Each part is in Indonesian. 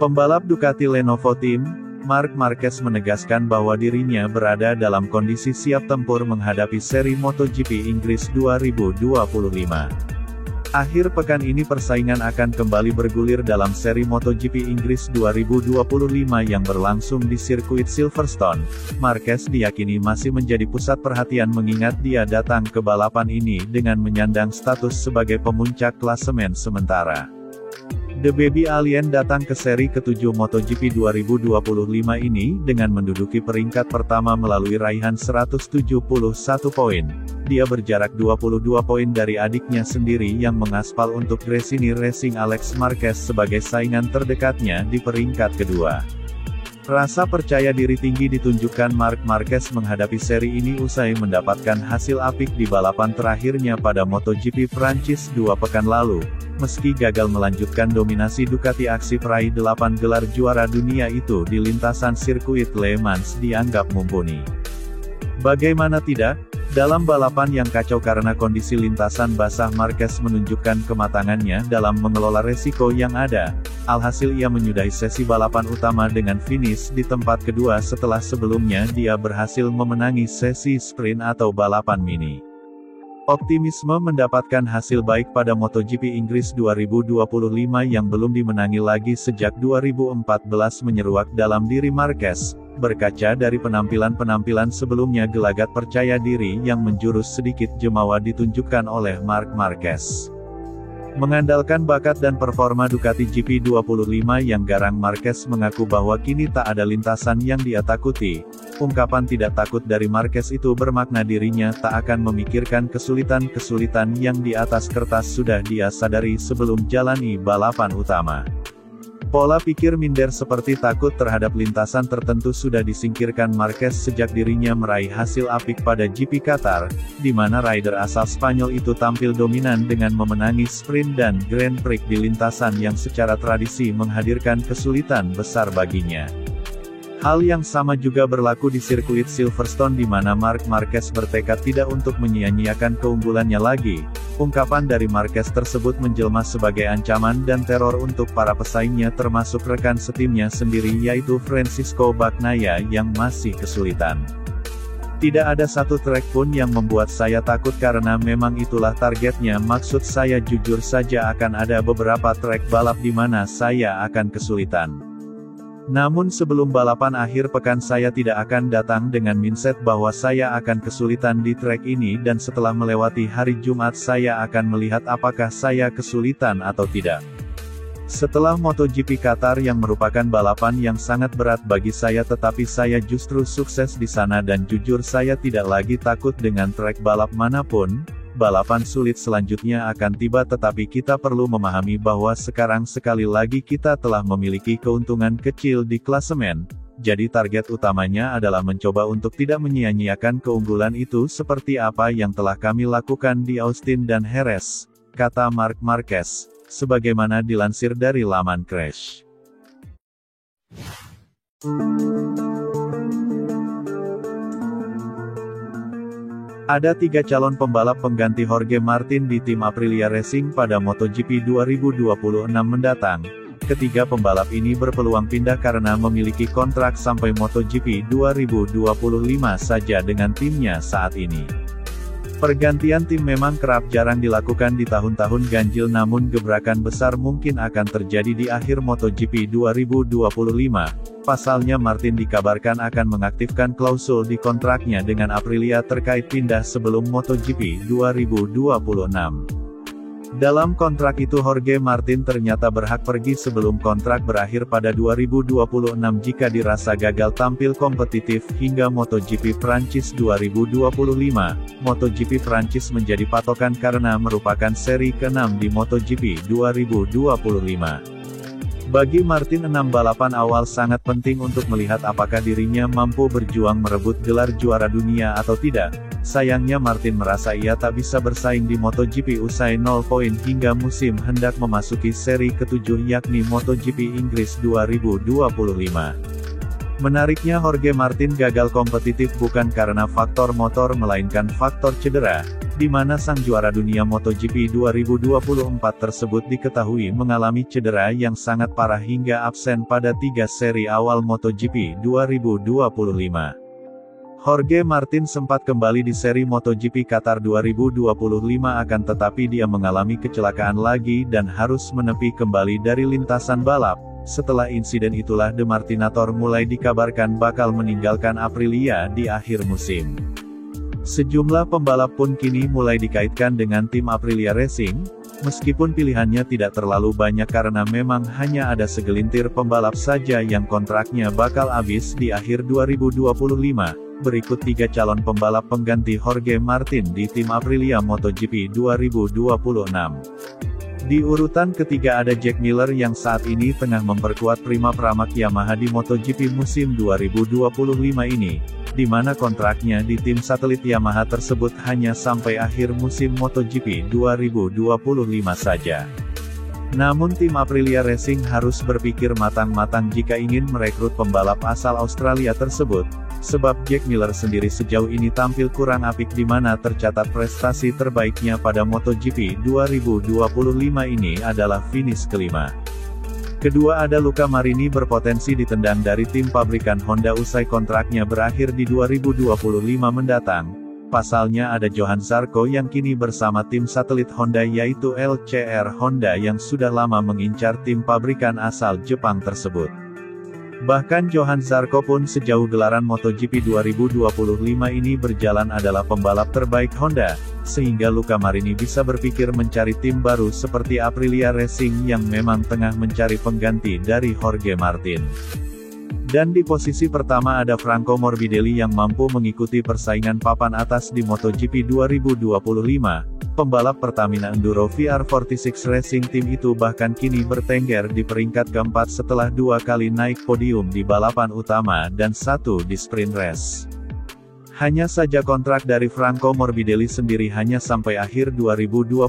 Pembalap Ducati Lenovo Team, Marc Marquez menegaskan bahwa dirinya berada dalam kondisi siap tempur menghadapi seri MotoGP Inggris 2025. Akhir pekan ini persaingan akan kembali bergulir dalam seri MotoGP Inggris 2025 yang berlangsung di sirkuit Silverstone. Marquez diyakini masih menjadi pusat perhatian mengingat dia datang ke balapan ini dengan menyandang status sebagai pemuncak klasemen sementara. The Baby Alien datang ke seri ke-7 MotoGP 2025 ini dengan menduduki peringkat pertama melalui raihan 171 poin. Dia berjarak 22 poin dari adiknya sendiri yang mengaspal untuk Gresini Racing Alex Marquez sebagai saingan terdekatnya di peringkat kedua. Rasa percaya diri tinggi ditunjukkan Marc Marquez menghadapi seri ini usai mendapatkan hasil apik di balapan terakhirnya pada MotoGP Prancis 2 pekan lalu. Meski gagal melanjutkan dominasi Ducati aksi peraih 8 gelar juara dunia itu di lintasan sirkuit Le Mans dianggap mumpuni. Bagaimana tidak? Dalam balapan yang kacau karena kondisi lintasan basah, Marquez menunjukkan kematangannya dalam mengelola resiko yang ada. Alhasil ia menyudahi sesi balapan utama dengan finish di tempat kedua setelah sebelumnya dia berhasil memenangi sesi sprint atau balapan mini. Optimisme mendapatkan hasil baik pada MotoGP Inggris 2025 yang belum dimenangi lagi sejak 2014 menyeruak dalam diri Marquez. Berkaca dari penampilan-penampilan sebelumnya, gelagat percaya diri yang menjurus sedikit jemawa ditunjukkan oleh Marc Marquez. Mengandalkan bakat dan performa Ducati GP25 yang garang, Marquez mengaku bahwa kini tak ada lintasan yang dia takuti. Ungkapan tidak takut dari Marquez itu bermakna dirinya tak akan memikirkan kesulitan-kesulitan yang di atas kertas sudah dia sadari sebelum jalani balapan utama. Pola pikir minder seperti takut terhadap lintasan tertentu sudah disingkirkan Marquez sejak dirinya meraih hasil apik pada GP Qatar, di mana rider asal Spanyol itu tampil dominan dengan memenangi sprint dan Grand Prix di lintasan yang secara tradisi menghadirkan kesulitan besar baginya. Hal yang sama juga berlaku di sirkuit Silverstone di mana Marc Marquez bertekad tidak untuk menyia-nyiakan keunggulannya lagi. Ungkapan dari Marquez tersebut menjelma sebagai ancaman dan teror untuk para pesaingnya termasuk rekan setimnya sendiri yaitu Francisco Bagnaia yang masih kesulitan. Tidak ada satu trek pun yang membuat saya takut karena memang itulah targetnya. Maksud saya jujur saja akan ada beberapa trek balap di mana saya akan kesulitan. Namun sebelum balapan akhir pekan saya tidak akan datang dengan mindset bahwa saya akan kesulitan di trek ini dan setelah melewati hari Jumat saya akan melihat apakah saya kesulitan atau tidak. Setelah MotoGP Qatar yang merupakan balapan yang sangat berat bagi saya tetapi saya justru sukses di sana dan jujur saya tidak lagi takut dengan trek balap manapun. Balapan sulit selanjutnya akan tiba tetapi kita perlu memahami bahwa sekarang sekali lagi kita telah memiliki keuntungan kecil di klasemen, jadi target utamanya adalah mencoba untuk tidak menyia-nyiakan keunggulan itu seperti apa yang telah kami lakukan di Austin dan Jerez, kata Marc Marquez, sebagaimana dilansir dari laman Crash. Ada 3 calon pembalap pengganti Jorge Martin di tim Aprilia Racing pada MotoGP 2026 mendatang. Ketiga pembalap ini berpeluang pindah karena memiliki kontrak sampai MotoGP 2025 saja dengan timnya saat ini. Pergantian tim memang kerap jarang dilakukan di tahun-tahun ganjil namun gebrakan besar mungkin akan terjadi di akhir MotoGP 2025. Pasalnya Martin dikabarkan akan mengaktifkan klausul di kontraknya dengan Aprilia terkait pindah sebelum MotoGP 2026. Dalam kontrak itu Jorge Martin ternyata berhak pergi sebelum kontrak berakhir pada 2026 jika dirasa gagal tampil kompetitif hingga MotoGP Prancis 2025. MotoGP Prancis menjadi patokan karena merupakan seri ke-6 di MotoGP 2025. Bagi Martin 6 balapan awal sangat penting untuk melihat apakah dirinya mampu berjuang merebut gelar juara dunia atau tidak. Sayangnya Martin merasa ia tak bisa bersaing di MotoGP usai 0 poin hingga musim hendak memasuki seri ke-7 yakni MotoGP Inggris 2025. Menariknya Jorge Martin gagal kompetitif bukan karena faktor motor melainkan faktor cedera. di mana sang juara dunia MotoGP 2024 tersebut diketahui mengalami cedera yang sangat parah hingga absen pada 3 seri awal MotoGP 2025. Jorge Martin sempat kembali di seri MotoGP Qatar 2025 akan tetapi dia mengalami kecelakaan lagi dan harus menepi kembali dari lintasan balap. Setelah insiden itulah The Martinator mulai dikabarkan bakal meninggalkan Aprilia di akhir musim. Sejumlah pembalap pun kini mulai dikaitkan dengan tim Aprilia Racing, meskipun pilihannya tidak terlalu banyak karena memang hanya ada segelintir pembalap saja yang kontraknya bakal habis di akhir 2025. Berikut 3 calon pembalap pengganti Jorge Martin di tim Aprilia MotoGP 2026. Di urutan ketiga ada Jack Miller yang saat ini tengah memperkuat prima pramak Yamaha di MotoGP musim 2025 ini, di mana kontraknya di tim satelit Yamaha tersebut hanya sampai akhir musim MotoGP 2025 saja. Namun tim Aprilia Racing harus berpikir matang-matang jika ingin merekrut pembalap asal Australia tersebut, sebab Jack Miller sendiri sejauh ini tampil kurang apik di mana tercatat prestasi terbaiknya pada MotoGP 2025 ini adalah finish kelima. Kedua ada Luca Marini berpotensi ditendang dari tim pabrikan Honda usai kontraknya berakhir di 2025 mendatang. Pasalnya ada Johann Zarco yang kini bersama tim satelit Honda yaitu LCR Honda yang sudah lama mengincar tim pabrikan asal Jepang tersebut. Bahkan Johann Zarco pun sejauh gelaran MotoGP 2025 ini berjalan adalah pembalap terbaik Honda, sehingga Luca Marini bisa berpikir mencari tim baru seperti Aprilia Racing yang memang tengah mencari pengganti dari Jorge Martin. Dan di posisi pertama ada Franco Morbidelli yang mampu mengikuti persaingan papan atas di MotoGP 2025. Pembalap Pertamina Enduro VR46 Racing Team itu bahkan kini bertengger di peringkat keempat setelah 2 kali naik podium di balapan utama dan 1 di sprint race. Hanya saja kontrak dari Franco Morbidelli sendiri hanya sampai akhir 2025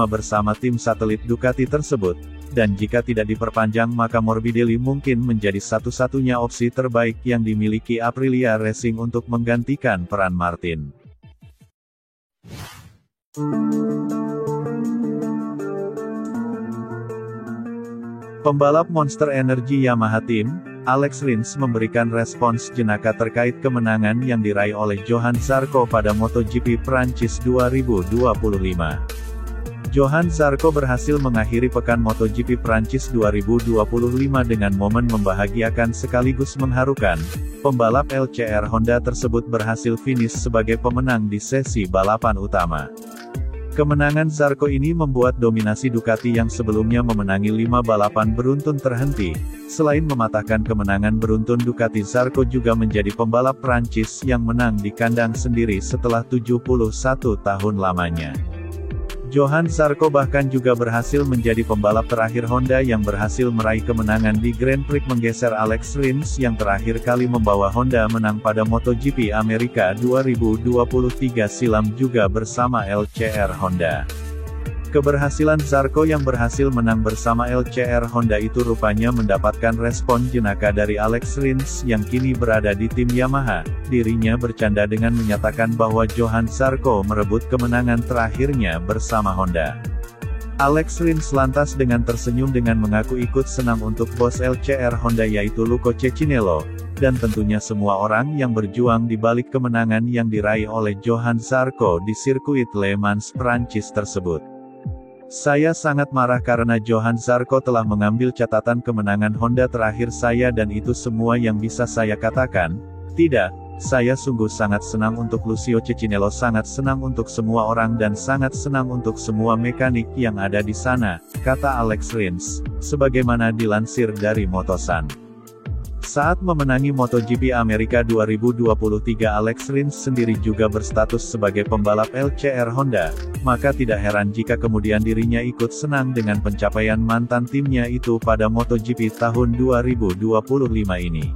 bersama tim satelit Ducati tersebut, dan jika tidak diperpanjang maka Morbidelli mungkin menjadi satu-satunya opsi terbaik yang dimiliki Aprilia Racing untuk menggantikan peran Martin. Pembalap Monster Energy Yamaha Team, Alex Rins memberikan respons jenaka terkait kemenangan yang diraih oleh Johann Zarco pada MotoGP Prancis 2025. Johann Zarco berhasil mengakhiri pekan MotoGP Prancis 2025 dengan momen membahagiakan sekaligus mengharukan. Pembalap LCR Honda tersebut berhasil finish sebagai pemenang di sesi balapan utama. Kemenangan Zarco ini membuat dominasi Ducati yang sebelumnya memenangi 5 balapan beruntun terhenti. Selain mematahkan kemenangan beruntun Ducati, Zarco juga menjadi pembalap Prancis yang menang di kandang sendiri setelah 71 tahun lamanya. Johann Zarco bahkan juga berhasil menjadi pembalap terakhir Honda yang berhasil meraih kemenangan di Grand Prix menggeser Alex Rins yang terakhir kali membawa Honda menang pada MotoGP Amerika 2023 silam juga bersama LCR Honda. Keberhasilan Zarco yang berhasil menang bersama LCR Honda itu rupanya mendapatkan respon jenaka dari Alex Rins yang kini berada di tim Yamaha. Dirinya bercanda dengan menyatakan bahwa Johann Zarco merebut kemenangan terakhirnya bersama Honda. Alex Rins lantas dengan tersenyum dengan mengaku ikut senang untuk bos LCR Honda yaitu Luca Cecchinello, dan tentunya semua orang yang berjuang di balik kemenangan yang diraih oleh Johann Zarco di sirkuit Le Mans Prancis tersebut. Saya sangat marah karena Johann Zarco telah mengambil catatan kemenangan Honda terakhir saya dan itu semua yang bisa saya katakan. Tidak, saya sungguh sangat senang untuk Lucio Cecchinello, sangat senang untuk semua orang dan sangat senang untuk semua mekanik yang ada di sana, kata Alex Rins, sebagaimana dilansir dari Motosan. Saat memenangi MotoGP Amerika 2023, Alex Rins sendiri juga berstatus sebagai pembalap LCR Honda, maka tidak heran jika kemudian dirinya ikut senang dengan pencapaian mantan timnya itu pada MotoGP tahun 2025 ini.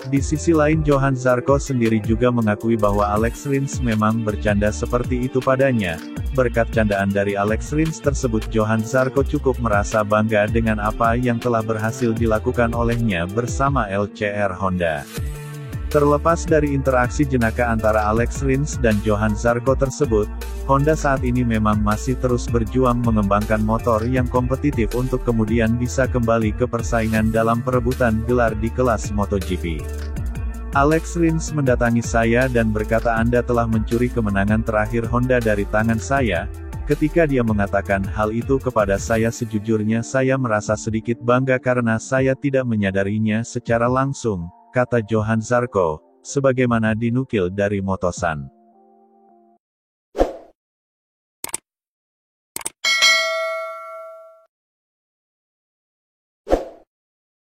Di sisi lain Johann Zarco sendiri juga mengakui bahwa Alex Rins memang bercanda seperti itu padanya. Berkat candaan dari Alex Rins tersebut, Johann Zarco cukup merasa bangga dengan apa yang telah berhasil dilakukan olehnya bersama LCR Honda. Terlepas dari interaksi jenaka antara Alex Rins dan Johann Zarco tersebut, Honda saat ini memang masih terus berjuang mengembangkan motor yang kompetitif untuk kemudian bisa kembali ke persaingan dalam perebutan gelar di kelas MotoGP. Alex Rins mendatangi saya dan berkata Anda telah mencuri kemenangan terakhir Honda dari tangan saya. Ketika dia mengatakan hal itu kepada saya, sejujurnya saya merasa sedikit bangga karena saya tidak menyadarinya secara langsung, kata Johann Zarco, sebagaimana dinukil dari Motosan.